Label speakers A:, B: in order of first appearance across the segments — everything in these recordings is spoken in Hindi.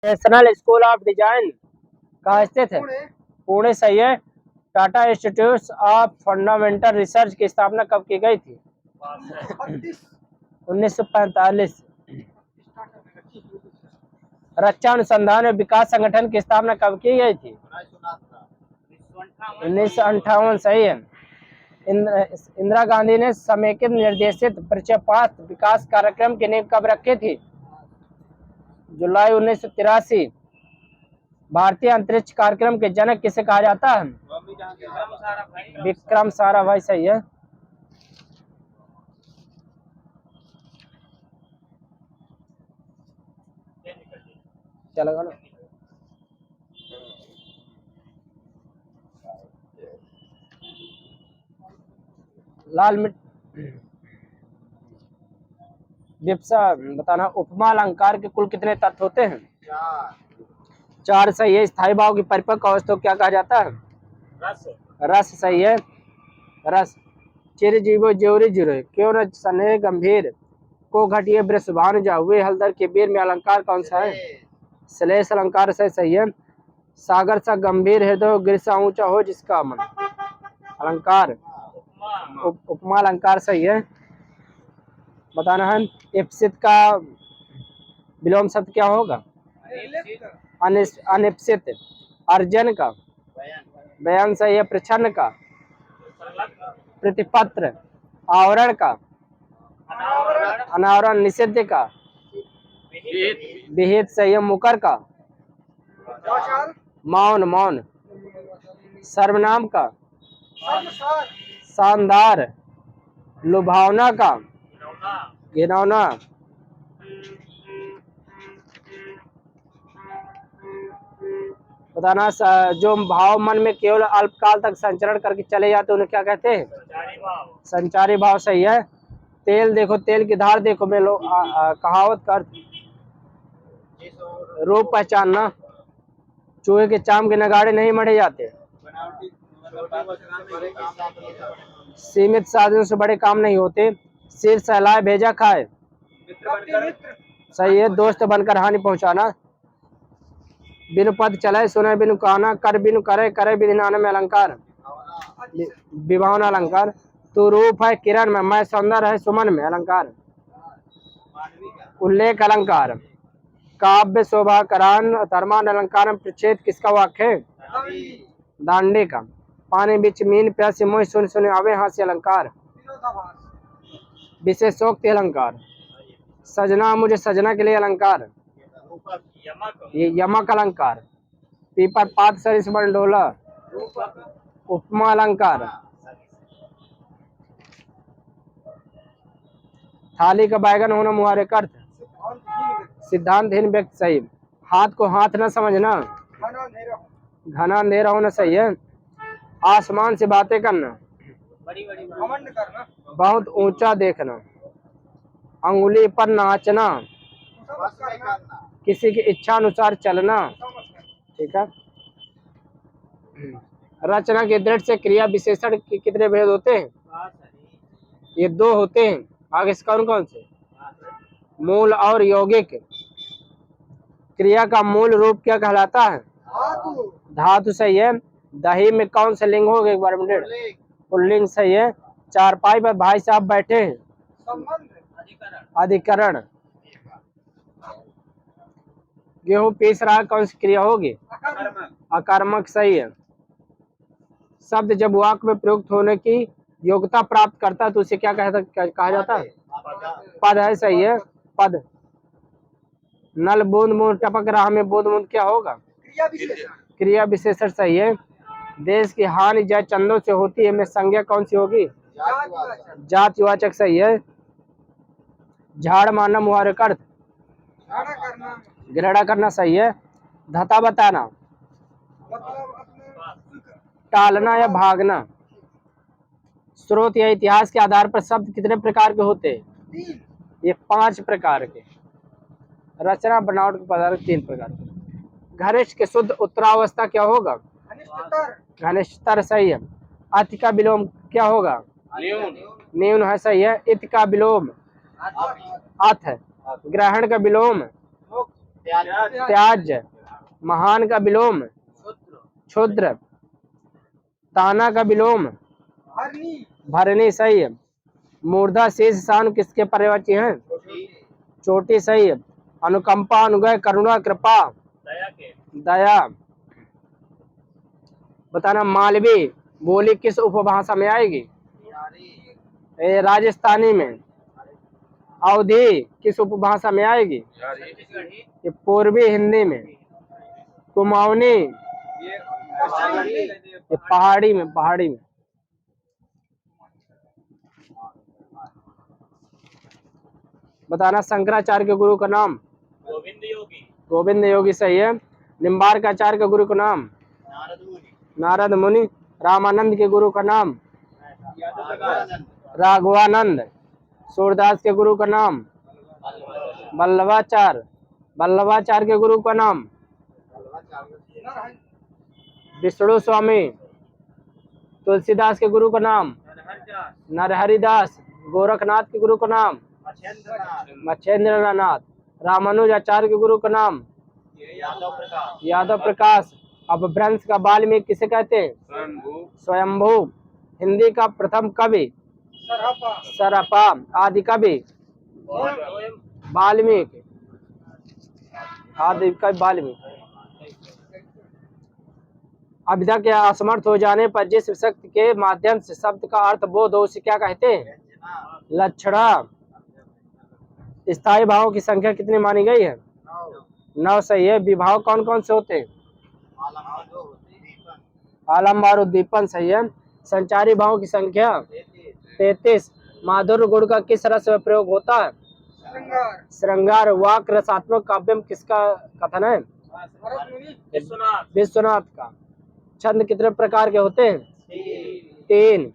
A: नेशनल स्कूल ऑफ डिजाइन कहाँ स्थित है? पुणे सही है। Tata institute of fundamental research की स्थापना कब की गई थी? 1945। रक्षा अनुसंधान और विकास संगठन की स्थापना कब की गई थी? 1958 सही है। इंदिरा गांधी ने समेकित निर्देशित परिचयपात विकास कार्यक्रम की नींव कब रखी थी? जुलाई 1983। भारतीय अंतरिक्ष कार्यक्रम के जनक किसे कहा जाता है? विक्रम साराभाई सही है। चलेगा ना? लाल मिट्टी विप्सा बताना। उपमा अलंकार के कुल कितने तत्व होते हैं? 4 सही है। स्थायी भाव की परिपक्व अवस्था को क्या कहा जाता है? रस सही है। रस। चिरजीवो ज्योरि जुरे क्यों न सने गंभीर को घटिए वृषभानु जा हुए हलदर के बीर में अलंकार कौन सा है? श्लेष अलंकार से सही है। सागर सा गंभीर हृदय गिर सा ऊंचा हो जिसका मन अलंकार उपमा अलंकार सही है। बताना है इप्सित का विलोम शब्द क्या होगा? अनिप्सित। अर्जन का बयान सही है। प्रछन्न का प्रतिपत्र। आवरण का अनावरण। निषिद्ध का विहित सही है। मुकर का मौन मौन। सर्वनाम का शानदार। लुभावना का घिनौना। बताना जो भाव मन में केवल अल्पकाल तक संचरण करके चले जाते उन्हें क्या कहते हैं? संचारी भाव सही है। तेल देखो तेल की धार देखो में लो कहावत कर। रूप पहचानना। चूहे के चाम के नगाड़े नहीं मढ़े जाते। सीमित साधनों से बड़े काम नहीं होते। सिर सहलाए भेजा खाए सही है। दोस्त बनकर हानि पहुंचाना। बिनु पद चले सुने बिनु कहना। कर बिनु करे करे बिनु नाना में अलंकार विभावना अलंकार। तू रूप है किरण में मैं सौंदर्य है सुमन में अलंकार उल्लेख अलंकार। काव्य शोभा करान धर्मान अलंकार प्रच्छेद किसका वाक्य है? दांडे का। पानी बिच मीन प्यासी मोह सुन सुन आवे हास्य अलंकार विशेषोक्ति अलंकार। सजना मुझे सजना के लिए अलंकार ये यमक अलंकार। पीपर पात सरिस बन डोला उपमा अलंकार। थाली का बैगन होना मुहावरे का अर्थ सिद्धांतहीन व्यक्ति सही। हाथ को हाथ न समझना घना अंधेरा होना सही है। आसमान से बातें करना बहुत ऊंचा देखना। अंगुली पर नाचना किसी की इच्छा अनुसार चलना। ठीक है। रचना के दृढ़ से क्रिया विशेषण के कितने भेद होते हैं? ये 2 होते हैं। आगे से कौन कौन से? मूल और यौगिक। क्रिया का मूल रूप क्या कहलाता है? धातु सही है। दही में कौन से लिंग होगा? एक बार में पुल्लिंग सही है। चारपाई पर भाई साहब बैठे हैं अधिकरण। गेहूं पीस रहा कौन सी क्रिया होगी? अकर्मक सही है। शब्द जब वाक्य में प्रयुक्त होने की योग्यता प्राप्त करता है तो उसे क्या कहा जाता है? पद है सही है। पद। नल बूंद बूंद टपक रहा में बूंद बूंद क्या होगा? क्रिया विशेषण सही है। देश की हानि जय चंदों से होती है में संज्ञा कौन सी होगी? जातिवाचक सही है। झाड़ मारना मुहावरे का अर्थ घृणा करना सही है। धता बताना टालना या भागना। स्रोत या इतिहास के आधार पर शब्द कितने प्रकार के होते हैं? ये 5 प्रकार के। रचना बनावट के पदार्थ 3 प्रकार के। घनिष्ठ के शुद्ध उत्तरावस्था क्या होगा? घनिष्ठतर सही है। अति का विलोम क्या होगा? न्यून है सही है। इत का विलोम अथ है। ग्रहण का विलोम त्याज्य। महान का विलोम क्षुद्र। ताना का विलोम भरनी, सही है। मूर्धा शेष शान किसके पर्यायवाची हैं? चोटी, सही है। अनुकंपा, अनुग्रह, करुणा, कृपा, दया। बताना मालवी बोली किस उपभाषा में आएगी? राजस्थानी में। अवधी किस उपभाषा में आएगी? ये पूर्वी हिंदी में। कुमाऊनी ये पहाड़ी में, पहाड़ी में। बताना शंकराचार्य के गुरु का नाम? गोविंद योगी। गोविंद योगी, सही है। निम्बार्काचार्य के गुरु का नाम? नारद मुनि। रामानंद के गुरु का नाम? राघवानंद। सूरदास के गुरु का नाम? वल्लभाचार्य। वल्लभाचार्य के गुरु का नाम? विष्णु स्वामी। तुलसीदास के गुरु का नाम? नरहरिदास। गोरखनाथ के गुरु का नाम? मच्छेंद्र नाथ। रामानुजाचार्य के गुरु का नाम? यादव प्रकाश। अब भ्रंश का वाल्मीकि किसे कहते हैं? स्वयंभू। हिंदी का प्रथम कवि? सरपा। आदि कवि? वाल्मीकि। आदि कवि वाल्मीकि। अभिधा के असमर्थ हो जाने पर जिस शक्ति के माध्यम से शब्द का अर्थ बोध हो उसे क्या कहते हैं? लक्षणा। स्थायी भावों की संख्या कितनी मानी गई है? 9, सही है। विभाव कौन कौन से होते हैं? आलम्ब और उद्दीपन, सही है। संचारी भावों की संख्या 33। माधुर्य गुण का किस रस में प्रयोग होता है? श्रृंगार। वाक रसात्मक काव्य में किसका कथन है? विश्वनाथ का। छंद कितने प्रकार के होते हैं? 3।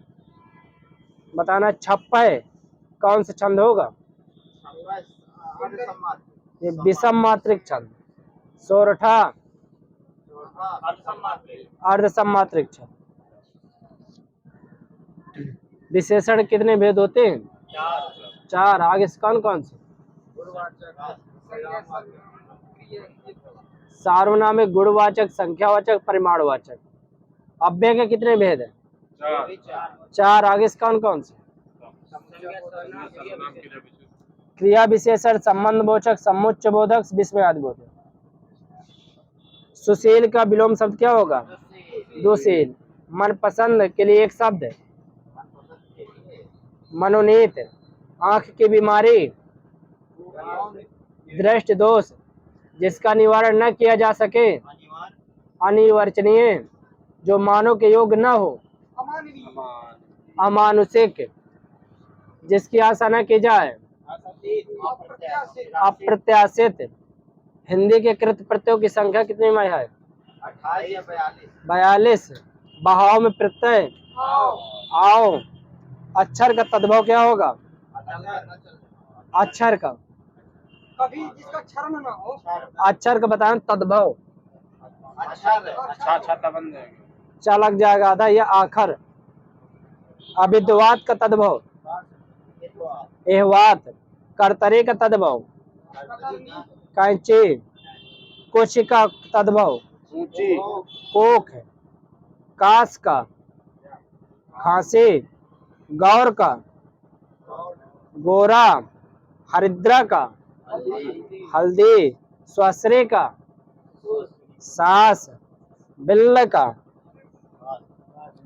A: बताना छप्पय कौन सा छंद होगा? ये विषम मात्रिक छंद। सोरठा अर्ध सम्मात्रिक छंद। विशेषण कितने भेद होते हैं? 4। आगे से कौन कौन से? सार्वनामिक, गुणवाचक, संख्यावाचक, परिमाणवाचक। अव्यय के कितने भेद है? 4। आगे से कौन कौन से? क्रिया विशेषण, संबंध बोधक, समुच्चय बोधक, विस्मयादि बोधक। सुशील का विलोम शब्द क्या होगा? दुशील। मनपसंद के लिए एक शब्द है? मनोनीत। आंख की बीमारी? दृष्टि दोष। जिसका निवारण न किया जा सके? अनिर्वचनीय। जो मानव के योग्य न हो? अमानुषिक। जिसकी आशा न की जाए? अप्रत्याशित। हिंदी के कृत प्रत्ययों की संख्या कितनी में है? 42। बहाव में प्रत्यय आओ। अक्षर का तद्भव क्या होगा? अक्षर का कभी जिसका अक्षर में ना हो। अक्षर का बताएं तद्भव। अच्छा लग जाएगा आधा। ये आखर। अविद्वात का तद्भव? एहवात। कर्तरी का तद्भव? कैंची। कोशिका तद्भव? कोख। काश का? खांसी। गौर का? गोरा। हरिद्रा का? हल्दी। स्वाश्रय का? सास। बिल्ल का?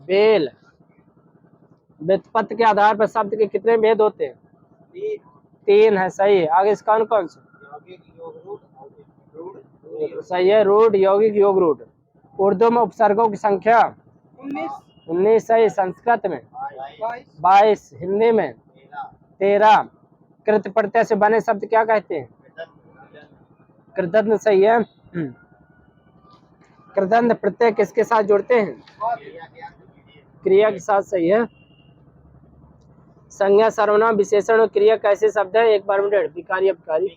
A: बेल। व्युत्पत्ति के आधार पर शब्द के कितने भेद होते हैं? 3 है, सही है। आगे इस कौन कौन से? सही है। रूढ़, यौगिक, योग रूढ़। उर्दू में उपसर्गों की संख्या? 19, सही। संस्कृत में? 22। हिंदी में? 13। कृत प्रत्यय से बने शब्द क्या कहते हैं? कृदंत, सही है। कृदंत प्रत्यय किसके साथ जुड़ते हैं? क्रिया के साथ, सही है। संज्ञा, सर्वनाम, विशेषण और क्रिया कैसे शब्द है? एक बार में 1.5। विकारी, अभिकारी,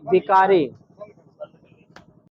A: विकारी।